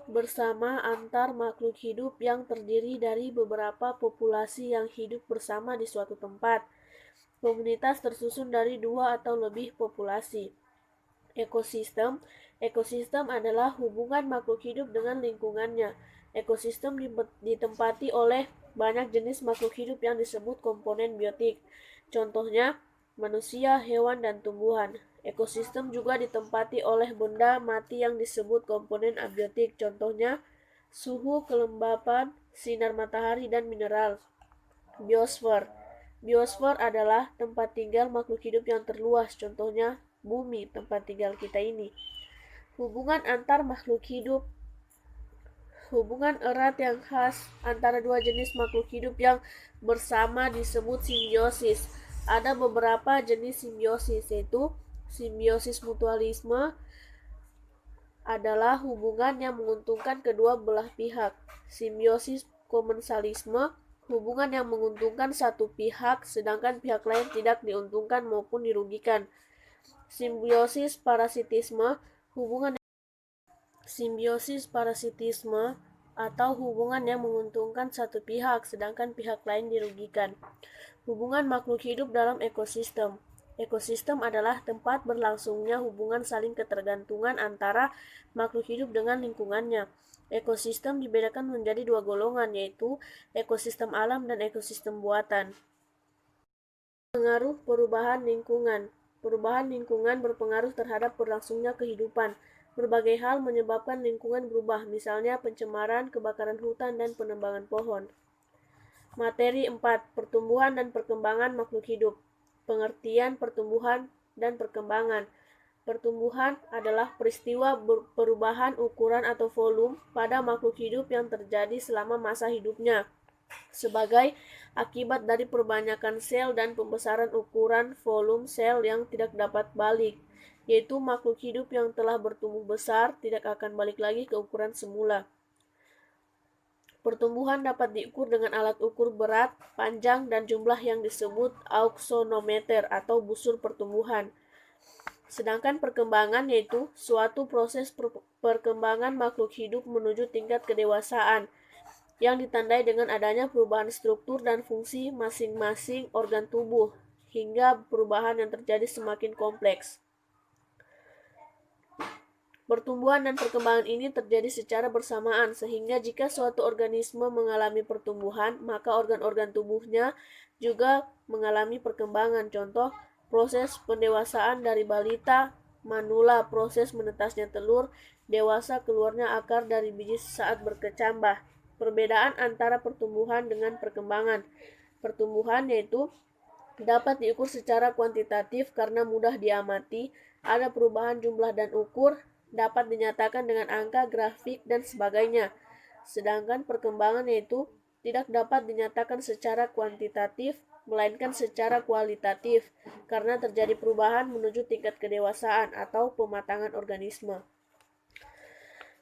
bersama antar makhluk hidup yang terdiri dari beberapa populasi yang hidup bersama di suatu tempat. Komunitas tersusun dari dua atau lebih populasi. Ekosistem. Ekosistem adalah hubungan makhluk hidup dengan lingkungannya. Ekosistem ditempati oleh banyak jenis makhluk hidup yang disebut komponen biotik. Contohnya, manusia, hewan, dan tumbuhan. Ekosistem juga ditempati oleh benda mati yang disebut komponen abiotik. Contohnya, suhu, kelembapan, sinar matahari, dan mineral. Biosfer. Biosfer adalah tempat tinggal makhluk hidup yang terluas. Contohnya, bumi, tempat tinggal kita ini. Hubungan antar makhluk hidup. Hubungan erat yang khas antara dua jenis makhluk hidup yang bersama disebut simbiosis. Ada beberapa jenis simbiosis, yaitu simbiosis mutualisme adalah hubungan yang menguntungkan kedua belah pihak. Simbiosis komensalisme, hubungan yang menguntungkan satu pihak sedangkan pihak lain tidak diuntungkan maupun dirugikan. Simbiosis parasitisme, hubungan simbiosis parasitisme atau hubungan yang menguntungkan satu pihak sedangkan pihak lain dirugikan. Hubungan makhluk hidup dalam ekosistem. Ekosistem adalah tempat berlangsungnya hubungan saling ketergantungan antara makhluk hidup dengan lingkungannya. Ekosistem dibedakan menjadi dua golongan, yaitu ekosistem alam dan ekosistem buatan. Pengaruh perubahan lingkungan. Perubahan lingkungan berpengaruh terhadap berlangsungnya kehidupan. Berbagai hal menyebabkan lingkungan berubah, misalnya pencemaran, kebakaran hutan, dan penebangan pohon. Materi 4. Pertumbuhan dan perkembangan makhluk hidup. Pengertian pertumbuhan dan perkembangan. Pertumbuhan adalah peristiwa perubahan ukuran atau volume pada makhluk hidup yang terjadi selama masa hidupnya, sebagai akibat dari perbanyakan sel dan pembesaran ukuran volume sel yang tidak dapat balik, yaitu makhluk hidup yang telah bertumbuh besar tidak akan balik lagi ke ukuran semula. Pertumbuhan dapat diukur dengan alat ukur berat, panjang, dan jumlah yang disebut auxonometer atau busur pertumbuhan. Sedangkan perkembangan yaitu suatu proses perkembangan makhluk hidup menuju tingkat kedewasaan yang ditandai dengan adanya perubahan struktur dan fungsi masing-masing organ tubuh hingga perubahan yang terjadi semakin kompleks. Pertumbuhan dan perkembangan ini terjadi secara bersamaan, sehingga jika suatu organisme mengalami pertumbuhan, maka organ-organ tubuhnya juga mengalami perkembangan. Contoh, proses pendewasaan dari balita, manula, proses menetasnya telur, dewasa keluarnya akar dari biji saat berkecambah. Perbedaan antara pertumbuhan dengan perkembangan. Pertumbuhan yaitu dapat diukur secara kuantitatif karena mudah diamati, ada perubahan jumlah dan ukur, dapat dinyatakan dengan angka, grafik, dan sebagainya. Sedangkan perkembangan yaitu tidak dapat dinyatakan secara kuantitatif, melainkan secara kualitatif, karena terjadi perubahan menuju tingkat kedewasaan atau pematangan organisme.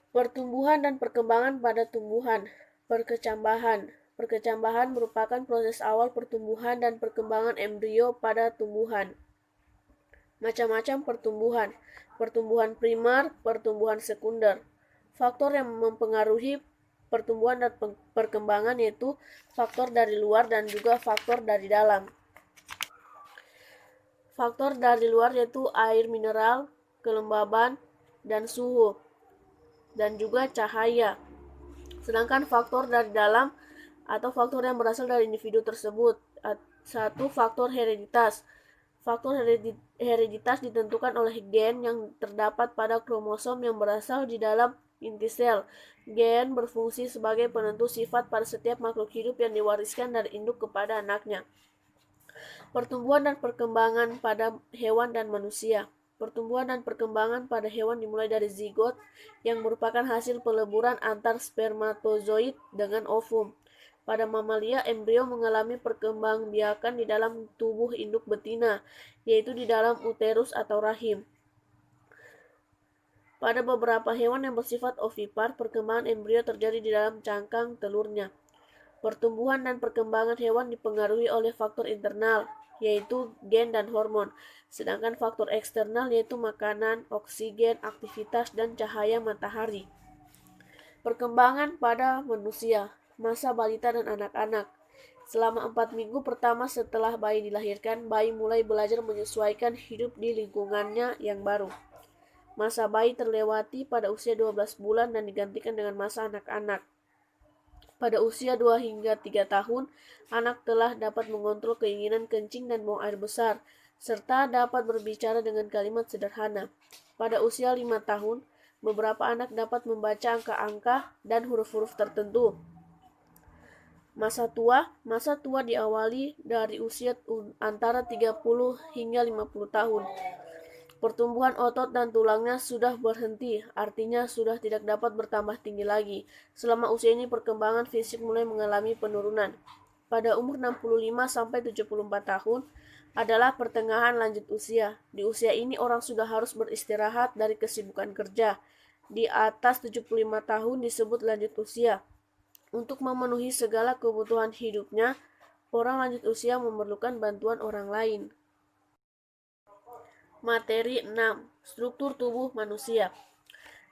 Pertumbuhan dan perkembangan pada tumbuhan. Perkecambahan. Perkecambahan merupakan proses awal pertumbuhan dan perkembangan embrio pada tumbuhan. Macam-macam pertumbuhan. Pertumbuhan primer, pertumbuhan sekunder. Faktor yang mempengaruhi pertumbuhan dan perkembangan yaitu faktor dari luar dan juga faktor dari dalam. Faktor dari luar yaitu air mineral, kelembaban, dan suhu, dan juga cahaya. Sedangkan faktor dari dalam atau faktor yang berasal dari individu tersebut. Satu, faktor hereditas. Faktor hereditas ditentukan oleh gen yang terdapat pada kromosom yang berasal di dalam inti sel. Gen berfungsi sebagai penentu sifat pada setiap makhluk hidup yang diwariskan dari induk kepada anaknya. Pertumbuhan dan perkembangan pada hewan dan manusia. Pertumbuhan dan perkembangan pada hewan dimulai dari zigot yang merupakan hasil peleburan antar spermatozoid dengan ovum. Pada mamalia, embrio mengalami perkembangbiakan di dalam tubuh induk betina, yaitu di dalam uterus atau rahim. Pada beberapa hewan yang bersifat ovipar, perkembangan embrio terjadi di dalam cangkang telurnya. Pertumbuhan dan perkembangan hewan dipengaruhi oleh faktor internal, yaitu gen dan hormon, sedangkan faktor eksternal yaitu makanan, oksigen, aktivitas, dan cahaya matahari. Perkembangan pada manusia, masa balita dan anak-anak. Selama 4 minggu pertama setelah bayi dilahirkan, bayi mulai belajar menyesuaikan hidup di lingkungannya yang baru. Masa bayi terlewati pada usia 12 bulan dan digantikan dengan masa anak-anak. Pada usia 2 hingga 3 tahun, anak telah dapat mengontrol keinginan kencing dan buang air besar, serta dapat berbicara dengan kalimat sederhana. Pada usia 5 tahun, beberapa anak dapat membaca angka-angka dan huruf-huruf tertentu. Masa tua diawali dari usia antara 30 hingga 50 tahun. Pertumbuhan otot dan tulangnya sudah berhenti, artinya sudah tidak dapat bertambah tinggi lagi. Selama usia ini perkembangan fisik mulai mengalami penurunan. Pada umur 65 sampai 74 tahun adalah pertengahan lanjut usia. Di usia ini orang sudah harus beristirahat dari kesibukan kerja. Di atas 75 tahun disebut lanjut usia. Untuk memenuhi segala kebutuhan hidupnya, orang lanjut usia memerlukan bantuan orang lain. Materi 6. Struktur tubuh manusia.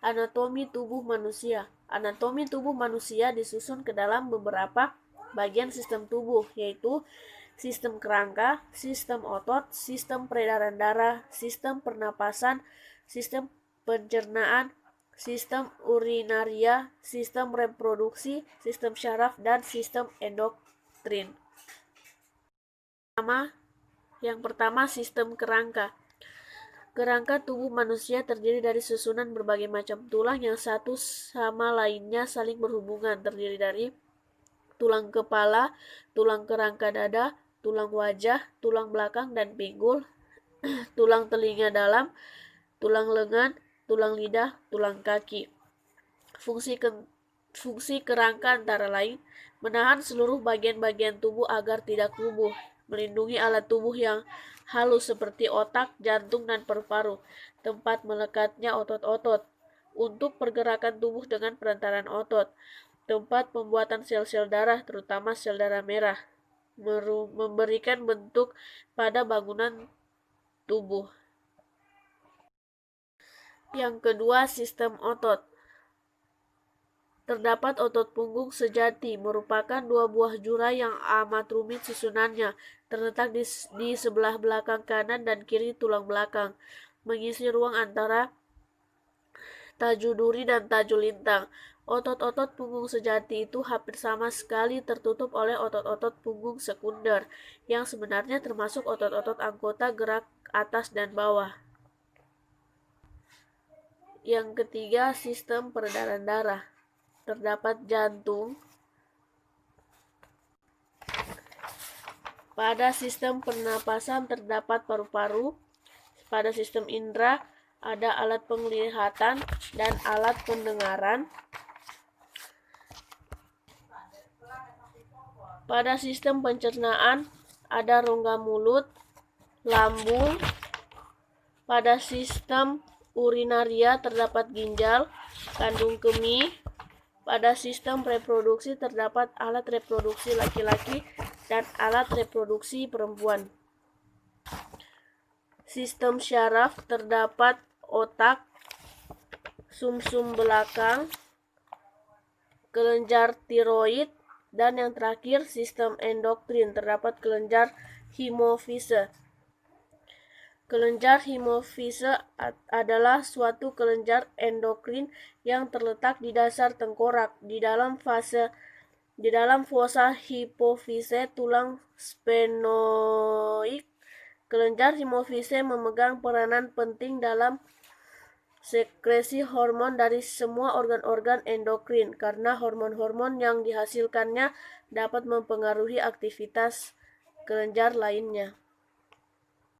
Anatomi tubuh manusia. Anatomi tubuh manusia disusun ke dalam beberapa bagian sistem tubuh, yaitu sistem kerangka, sistem otot, sistem peredaran darah, sistem pernapasan, sistem pencernaan, sistem urinaria, sistem reproduksi, sistem syaraf, dan sistem endokrin. Yang pertama, sistem kerangka. Kerangka tubuh manusia terdiri dari susunan berbagai macam tulang yang satu sama lainnya saling berhubungan, terdiri dari tulang kepala, tulang kerangka dada, tulang wajah, tulang belakang dan pinggul, tulang telinga dalam, tulang lengan, tulang lidah, tulang kaki. Fungsi kerangka antara lain menahan seluruh bagian-bagian tubuh agar tidak rubuh, melindungi alat tubuh yang halus seperti otak, jantung, dan paru-paru, tempat melekatnya otot-otot, untuk pergerakan tubuh dengan perantaran otot, tempat pembuatan sel-sel darah, terutama sel darah merah, memberikan bentuk pada bangunan tubuh. Yang kedua, sistem otot. Terdapat otot punggung sejati, merupakan dua buah jura yang amat rumit susunannya, terletak di sebelah belakang kanan dan kiri tulang belakang, mengisi ruang antara tajuduri dan tajulintang. Otot-otot punggung sejati itu hampir sama sekali tertutup oleh otot-otot punggung sekunder, yang sebenarnya termasuk otot-otot anggota gerak atas dan bawah. Yang ketiga, sistem peredaran darah. Terdapat jantung. Pada sistem pernapasan terdapat paru-paru. Pada sistem indera ada alat penglihatan dan alat pendengaran. Pada sistem pencernaan ada rongga mulut, lambung. Pada sistem urinaria terdapat ginjal, kandung kemih. Pada sistem reproduksi terdapat alat reproduksi laki-laki dan alat reproduksi perempuan. Sistem syaraf terdapat otak, sumsum belakang, kelenjar tiroid, dan yang terakhir sistem endokrin terdapat kelenjar hemofise. Kelenjar hemofise adalah suatu kelenjar endokrin yang terletak di dasar tengkorak, di dalam fosa hipofise tulang sphenoid. Kelenjar hemofise memegang peranan penting dalam sekresi hormon dari semua organ-organ endokrin, karena hormon-hormon yang dihasilkannya dapat mempengaruhi aktivitas kelenjar lainnya.